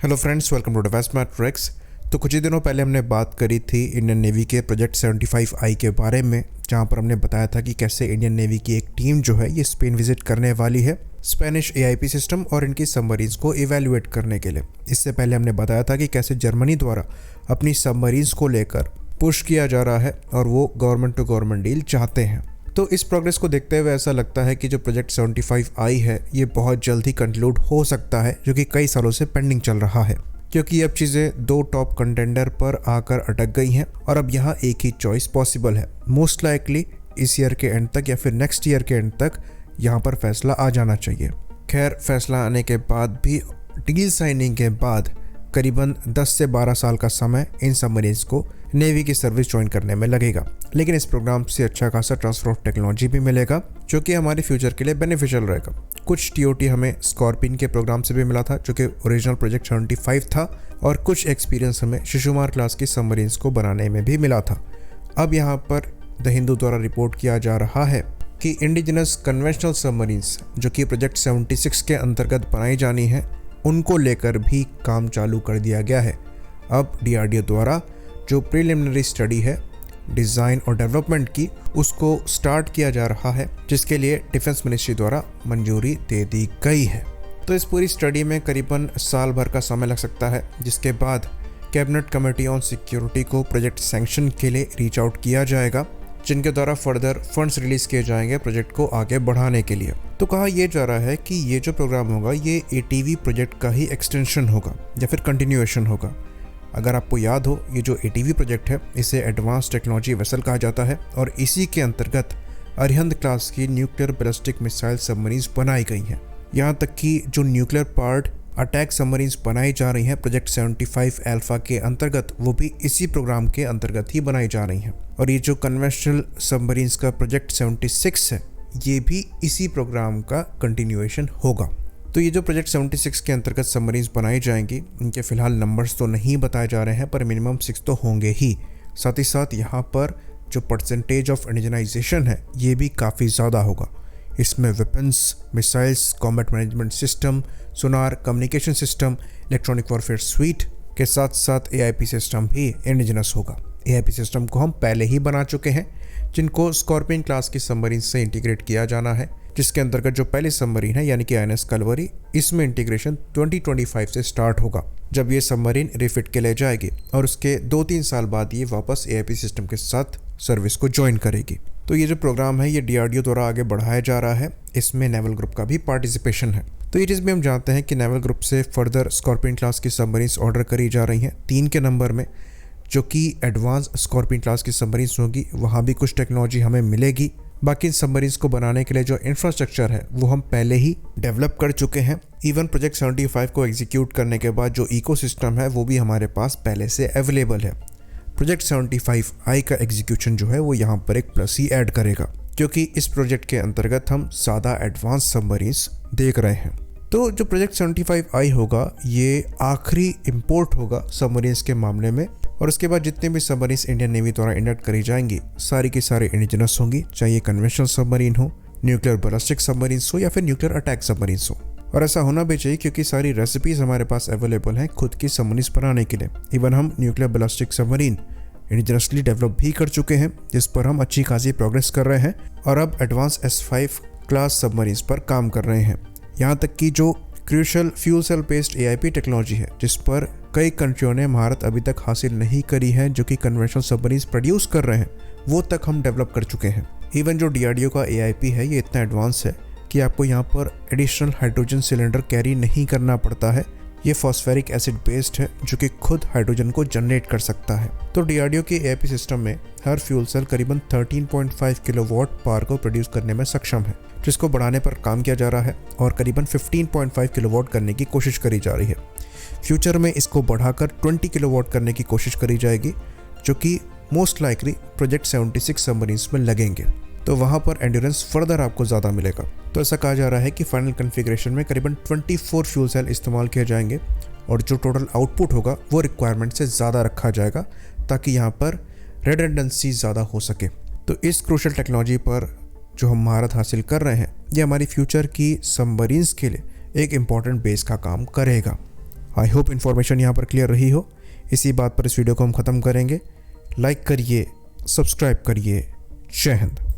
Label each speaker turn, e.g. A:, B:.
A: Hello friends, welcome to Defence Matrix. तो कुछ ही दिनों पहले हमने बात करी थी इंडियन नेवी के प्रोजेक्ट 75I के बारे में, जहां पर हमने बताया था कि कैसे इंडियन नेवी की एक टीम जो है ये स्पेन विजिट करने वाली है स्पेनिश AIP सिस्टम और इनकी सबमरीन्स को इवेल्युएट करने के लिए। इससे पहले हमने बताया था कि कैसे जर्मनी द्वारा अपनी सबमरीन्स को लेकर पुश किया जा रहा है और वो गवर्नमेंट टू गवर्नमेंट डील चाहते हैं। तो इस प्रोग्रेस को देखते हुए ऐसा लगता है कि जो प्रोजेक्ट 75I है ये बहुत जल्द ही कंक्लूड हो सकता है, जो कि कई सालों से पेंडिंग चल रहा है, क्योंकि अब चीज़ें दो टॉप कंटेंडर पर आकर अटक गई हैं और अब यहाँ एक ही चॉइस पॉसिबल है। मोस्ट लाइकली इस ईयर के एंड तक या फिर नेक्स्ट ईयर के एंड तक यहाँ पर फैसला आ जाना चाहिए। खैर, फैसला आने के बाद भी डील साइनिंग के बाद करीबन 10 से 12 साल का समय इन सबमरीन्स को नेवी की सर्विस ज्वाइन करने में लगेगा, लेकिन इस प्रोग्राम से अच्छा खासा ट्रांसफर ऑफ टेक्नोलॉजी भी मिलेगा, जो कि हमारे फ्यूचर के लिए बेनिफिशियल रहेगा। कुछ TOT हमें स्कॉर्पियन के प्रोग्राम से भी मिला था, जो कि ओरिजिनल प्रोजेक्ट 75 था, और कुछ एक्सपीरियंस हमें शिशुमार क्लास की सबमरीन्स को बनाने में भी मिला था। अब यहाँ पर द हिंदू द्वारा रिपोर्ट किया जा रहा है कि इंडिजिनस कन्वेंशनल सबमरीन्स जो कि प्रोजेक्ट 76 के अंतर्गत बनाई जानी है, उनको लेकर भी काम चालू कर दिया गया है। अब DRDO द्वारा जो प्रीलिमिनरी स्टडी है डिज़ाइन और डेवलपमेंट की, उसको स्टार्ट किया जा रहा है, जिसके लिए डिफेंस मिनिस्ट्री द्वारा मंजूरी दे दी गई है। तो इस पूरी स्टडी में करीबन साल भर का समय लग सकता है, जिसके बाद कैबिनेट कमेटी ऑन सिक्योरिटी को प्रोजेक्ट सैंक्शन के लिए रीच आउट किया जाएगा, जिनके द्वारा फर्दर फंड्स रिलीज किए जाएंगे प्रोजेक्ट को आगे बढ़ाने के लिए। तो कहा यह जा रहा है कि ये जो प्रोग्राम होगा ये ATV प्रोजेक्ट का ही एक्सटेंशन होगा या फिर कंटिन्यूएशन होगा। अगर आपको याद हो, ये जो ATV प्रोजेक्ट है इसे एडवांस टेक्नोलॉजी वेसल कहा जाता है और इसी के अंतर्गत अरिहंत क्लास की न्यूक्लियर बैलिस्टिक मिसाइल सबमरीन्स बनाई गई हैं। यहाँ तक कि जो न्यूक्लियर पार्ट अटैक सबमरीन्स बनाई जा रही हैं प्रोजेक्ट 75 अल्फा के अंतर्गत, वो भी इसी प्रोग्राम के अंतर्गत ही बनाई जा रही हैं। और ये जो कन्वेंशनल सबमरीन्स का प्रोजेक्ट 76 है, ये भी इसी प्रोग्राम का कंटिन्यूएशन होगा। तो ये जो प्रोजेक्ट 76 के अंतर्गत सबमरीन्स बनाई जाएंगी, इनके फिलहाल नंबर्स तो नहीं बताए जा रहे हैं, पर मिनिमम 6 तो होंगे ही। साथ ही साथ यहाँ पर जो परसेंटेज ऑफ इंडिजनाइजेशन है ये भी काफ़ी ज़्यादा होगा। इसमें weapons, missiles, combat management system, sonar, communication system, electronic warfare suite के साथ साथ AIP सिस्टम भी इंडिजिनस होगा। AIP सिस्टम को हम पहले ही बना चुके हैं, जिनको स्कॉर्पियन क्लास की सबमरीन से इंटीग्रेट किया जाना है, जिसके अंतर्गत जो पहली सबमरीन है यानी कि INS कलवरी, इसमें इंटीग्रेशन 2025 से स्टार्ट होगा, जब ये सबमरीन रिफिट के लिए जाएगी और उसके 2-3 साल बाद ये वापस AIP सिस्टम के साथ सर्विस को ज्वाइन करेगी। तो ये जो प्रोग्राम है ये DRDO द्वारा आगे बढ़ाया जा रहा है, इसमें नेवल ग्रुप का भी पार्टिसिपेशन है। तो ये चीज़ भी हम जानते हैं कि नेवल ग्रुप से फर्दर स्कॉर्पियन क्लास की सबमरीन्स ऑर्डर करी जा रही हैं 3 के नंबर में, जो कि एडवांस स्कॉर्पियन क्लास की सबमरीन्स होगी। वहाँ भी कुछ टेक्नोलॉजी हमें मिलेगी। बाकी सबमरीन्स को बनाने के लिए जो इंफ्रास्ट्रक्चर है वो हम पहले ही डेवलप कर चुके हैं। इवन प्रोजेक्ट 75 को एग्जीक्यूट करने के बाद जो इकोसिस्टम है वो भी हमारे पास पहले से अवेलेबल है। प्रोजेक्ट 75I का एग्जीक्यूशन जो है वो यहाँ पर एक प्लस ही ऐड करेगा, क्योंकि इस प्रोजेक्ट के अंतर्गत हम ज़्यादा एडवांस सबमरीन्स देख रहे हैं। तो जो प्रोजेक्ट 75I होगा ये आखिरी इम्पोर्ट होगा सबमरीन्स के मामले में, और उसके बाद जितने भी सबमरीन्स इंडियन नेवी द्वारा इंडक्ट करी जाएंगी सारी की सारी इंडिजिनस होंगी, चाहे कन्वेंशनल सबमरीन हो, न्यूक्लियर बैलिस्टिक सबमरीन्स हो या फिर न्यूक्लियर अटैक सबमरीन्स हो। और ऐसा होना भी चाहिए, क्योंकि सारी रेसिपीज हमारे पास अवेलेबल हैं खुद की सबमरीन्स बनाने के लिए। इवन हम nuclear ballistic submarine indigenously develop भी कर चुके हैं, जिस पर हम अच्छी खासी प्रोग्रेस कर रहे हैं, और अब एडवांस S5 क्लास सबमरीन्स पर काम कर रहे हैं। यहाँ तक कि जो crucial fuel cell based AIP technology है, जिस पर कई कंट्रियों ने महारत अभी तक हासिल नहीं करी है, जो कि कन्वेंशनल सबमरीन्स प्रोड्यूस कर रहे हैं, वो तक हम डेवलप कर चुके हैं। इवन जो DRDO का AIP है ये इतना एडवांस है कि आपको यहाँ पर एडिशनल हाइड्रोजन सिलेंडर कैरी नहीं करना पड़ता है। ये फॉस्फेरिक एसिड बेस्ड है, जो कि खुद हाइड्रोजन को जनरेट कर सकता है। तो DRDO के AIP सिस्टम में हर फ्यूल सेल करीबन 13.5 किलोवाट पावर को प्रोड्यूस करने में सक्षम है, जिसको बढ़ाने पर काम किया जा रहा है और करीबन 15.5 किलोवाट करने की कोशिश करी जा रही है। फ्यूचर में इसको बढ़ाकर 20 किलोवाट करने की कोशिश करी जाएगी, जो कि मोस्ट लाइकली प्रोजेक्ट 76 सबमरीन्स में लगेंगे। तो वहाँ पर एंड्योरेंस फर्दर आपको ज़्यादा मिलेगा। तो ऐसा कहा जा रहा है कि फाइनल कॉन्फ़िगरेशन में करीबन 24 फ्यूल सेल इस्तेमाल किए जाएंगे और जो टोटल आउटपुट होगा वो रिक्वायरमेंट से ज़्यादा रखा जाएगा, ताकि यहाँ पर रिडंडेंसी ज़्यादा हो सके। तो इस क्रूशियल टेक्नोलॉजी पर जो हम महारत हासिल कर रहे हैं, ये हमारी फ्यूचर की सबमरीन्स के लिए एक इम्पॉर्टेंट बेस का काम करेगा। आई होप इन्फॉर्मेशन यहाँ पर क्लियर रही हो। इसी बात पर इस वीडियो को हम ख़त्म करेंगे। लाइक करिए, सब्सक्राइब करिए। जय हिंद।